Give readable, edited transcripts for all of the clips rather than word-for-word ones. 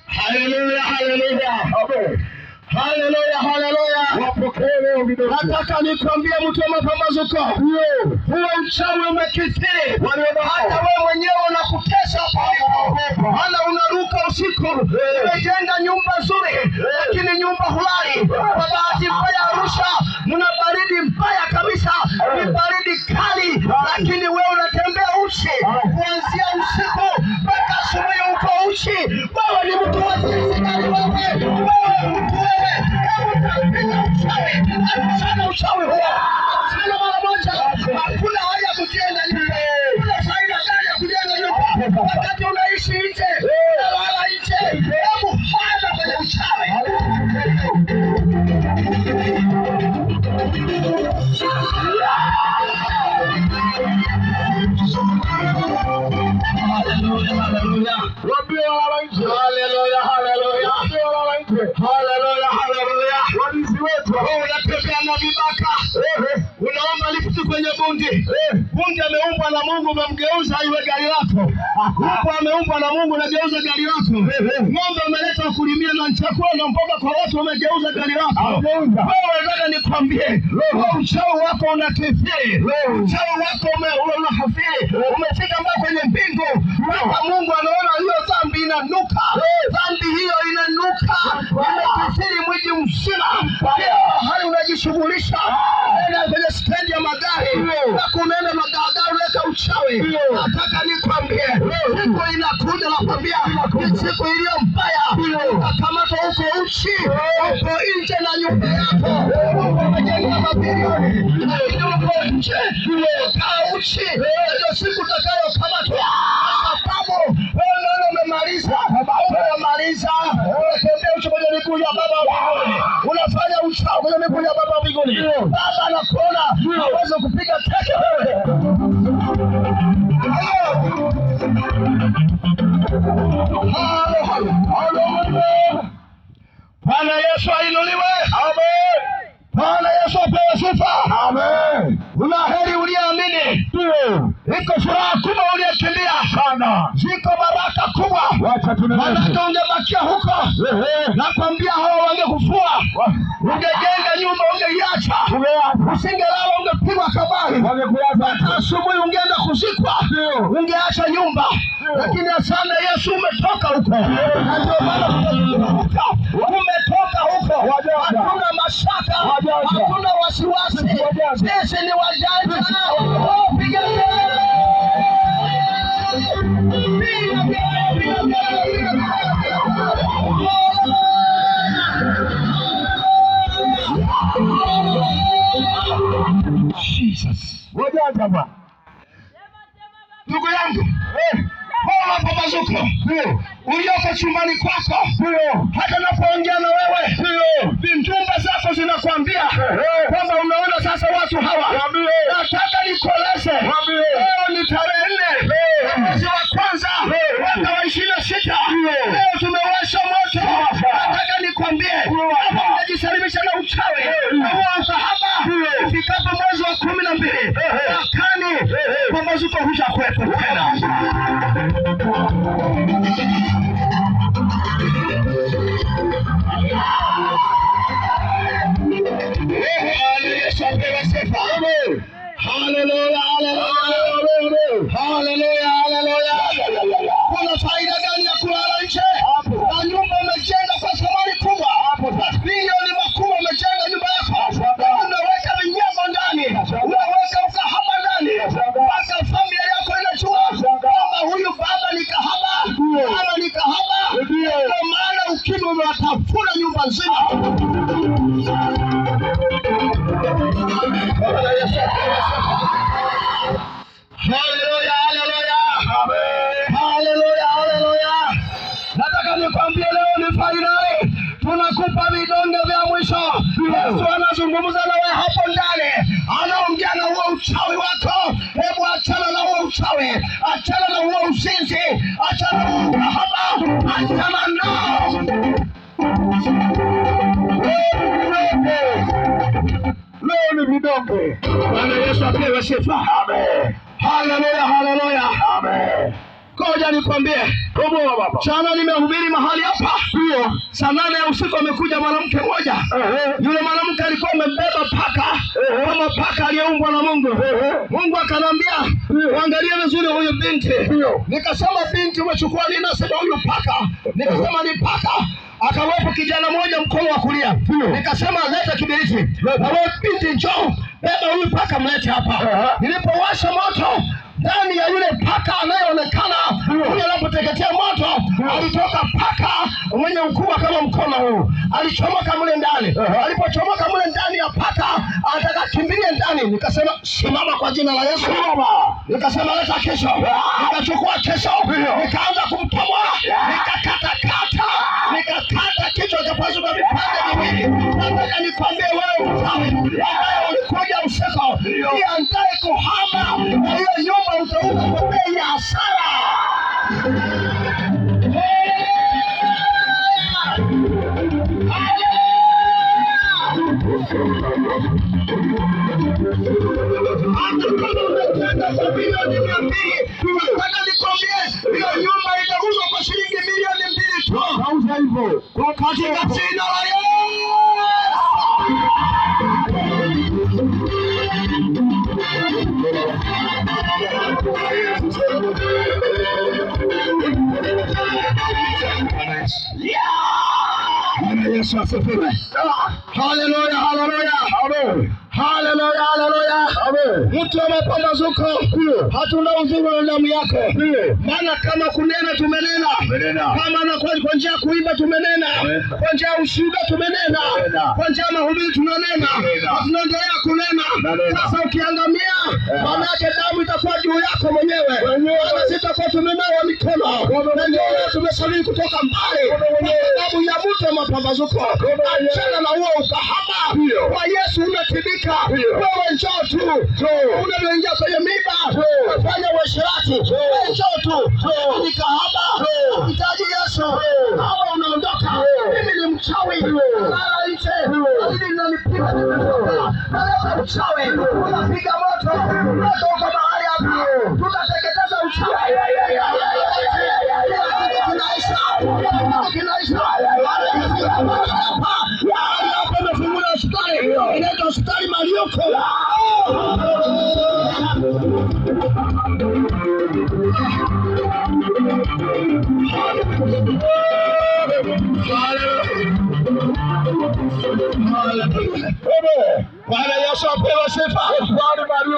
Haleluya, haleluya. Amen. Haleluya, haleluya. Nataka nikwambie mtu wa mapambazuko, huo uchawi umekithiri. Hata wewe mwenyewe unakutesa pale. Maana unaruka usiku, umejenga nyumba nzuri, lakini nyumba hulali. Kwa bahati mbaya Arusha mna baridi mbaya kabisa, ni baridi kali, lakini wewe unatembea uchi kuanzia usiku mpaka asubuhi uko uchi. Wewe ni mtu wa jinsi gani wewe? Wewe mtu wewe, sana uchawi huo. Sana mara moja. Hakuna haja kujenga nyumba. Kuna faida gani ya kujenga nyumba wakati unaishi nje? Unalala nje. Hebu fanya kwenye uchawi. Haleluya, haleluya. Haleluya, haleluya. Haleluya, haleluya. Walinzi wetu unatembea na vibaka. Unaomba lifti kwenye bundi. Bundi ameumbwa na Mungu, umemgeuza iwe gari lako. Kuku ameumbwa na Mungu, unageuza gari lako. Ng'ombe umeleta kulimia na chakula na mboga kwa watu, umegeuza gari lako. Wewe nataka nikwambie, uchawi wako unakithiri. Uchawi wako unahafiri. Umefika mpaka kwenye mbingu. Mpaka Mungu anaona hiyo dhambi inanuka. Dhambi hiyo inanuka. Imekithiri mwiji mzima. Hali unajishughulisha. Unaenda kwenye stendi ya magari. Na unaenda magari unaweka uchawi. Nataka nikwambie, siku inakuja nakwambia, ni siku iliyo mbaya. Utakamata huko uchi, huko nje na nyumba yako. Umejenga mabilioni, lakini huko nje kaa uchi. Ndio siku utakayokamatwa. Sababu wewe ndio umemaliza. Umemaliza. Unatembea uchi kwenye miguu ya Baba mbinguni. Unafanya uchawi kwenye miguu ya Baba mbinguni. Baba anakuona, hawezi kupiga teke wewe. Bwana Yesu ainuliwe. Amen. Bwana Yesu apewe sifa. Amen. Una heri uliyeamini. Ndio. Iko furaha kubwa uliyekimbia sana. Ziko baraka kubwa. Wacha tunene. Maana ungebakia huko. Nakwambia hao wangekufua. Ungejenga nyumba ungeiacha. Usingelala ungepigwa kabari. Wangekuacha. Asubuhi ungeenda kuzikwa. Ungeacha nyumba. Lakini asante Yesu umetoka huko. Ndio maana umetoka huko. Hakuna mashaka. Hakuna wasiwasi. Sisi ni wajanja. Piga Jesus. Wajanja bwana. Ndugu yangu, kwa mapambazuko, ulioko chumbani kwako, hata napoongea na wewe, vindumba zako zinakwambia kwamba umeona sasa watu hawa. Nataka nikueleze, leo ni tarehe 4 mwezi wa kwanza mwaka wa 26. Leo tumewasha moto. Nataka nikwambie, kama unajisalimisha na uchawi na ukahaba, ifikapo mwezi wa 12 mwakani, pambazuko hutakuwepo tena. Haleluya, haleluya. Haleluya, haleluya. Kuna faida gani ya kulala nje? Na nyumba umejenga kwa thamani kubwa. Milioni makubwa umejenga nyumba yako. Unaweka vinyama ndani. Unaweka ukahaba ndani. Mpaka familia yako inajua kwamba huyu baba ni kahaba. Mama ni kahaba. Ndio maana ukimwi unatafuna nyumba nzima. Haleluya, haleluya. Haleluya, haleluya. Nataka nikwambie leo ni fainali. Tunakupa vidonge vya mwisho. Yesu anazungumza na wewe hapo ndani. Anaongea na huo uchawi wako. Hebu achana na huo uchawi. Achana na huo uzinzi. Achana na huo kahaba. Achana nao. Leo ni vidonge. Bwana Yesu apewe sifa. Amen. Haleluya, haleluya. Ngoja nikwambie. Jana nimehubiri mahali hapa. Saa 8 ya usiku amekuja mwanamke mmoja. Yule mwanamke alikuwa amebeba paka. Kama paka aliyeumbwa na Mungu. Mungu akanambia, "Angalia vizuri huyu binti." Nikasema, "Binti umechukua nini?" Nasema, "Huyu paka." Nikasema, "Ni paka." Akawepo kijana mmoja mkono wa kulia. Nikasema, "Leta kibiriti." Na wewe binti njoo, beba huyu paka mlete hapa. Nilipowasha moto ndani ya yule paka anayeonekana yule anapoteketea moto, alitoka paka mwenye ukubwa kama mkono huu. Alichomoka mle ndani. Alipochomoka mle ndani ya paka, anataka kimbilie ndani. Nikasema, "Simama kwa jina la Yesu." Nikasema, "Leta kesho." Nikachukua kesho, nikaanza kumtoboa, nikakata kichwa kapasuka vipande viwili. Nataka nikwambie wewe mchawi ambaye ulikuja usiku, jiandae kuhama na hiyo nyumba, utauza kwa bei ya hasara. Nataka nikwambie hiyo nyumba itauzwa kwa shilingi milioni 2 tu. Nauza hivyo katika jina la Yesu. Yesu asifiwe. Haleluya, haleluya. Amen. Haleluya, haleluya. Amen. Mtu wa mapambazuko, hatuna uzuri na damu yako. Maana kama kunena tumenena. Kama na kwa njia ya kuimba tumenena. Kwa njia ya ushuhuda tumenena. Kwa njia ya mahubiri tunanena. Tunaendelea kunena. Sasa ukiangamia, maana yake damu itakuwa juu yako mwenyewe. Maana sitakuwa tumenawa mikono. Na ndio tumesafiri kutoka mbali. Damu ya mtu wa mapambazuko. Achana na huo ukahaba. Kwa Yesu unatibika. Wewe njoo tu. Unaingia kwenye miba. Unafanya uasherati. Njoo tu. Ni kahaba. Unahitaji Yesu. Hapa unaondoka. Mimi ni mchawi. Lala nje. Hili linanipiga. Naleta uchawi. Unapiga moto. Moto uko mahali hapa. Tutateketeza uchawi. Kinaisha. Hapa umefungua hospitali. Inaitwa hospitali Marioko. Bwana Yesu apewe sifa.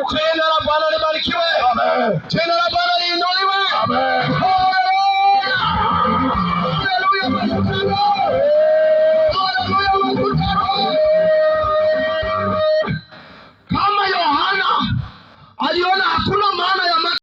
Jina la Bwana libarikiwe. Jina la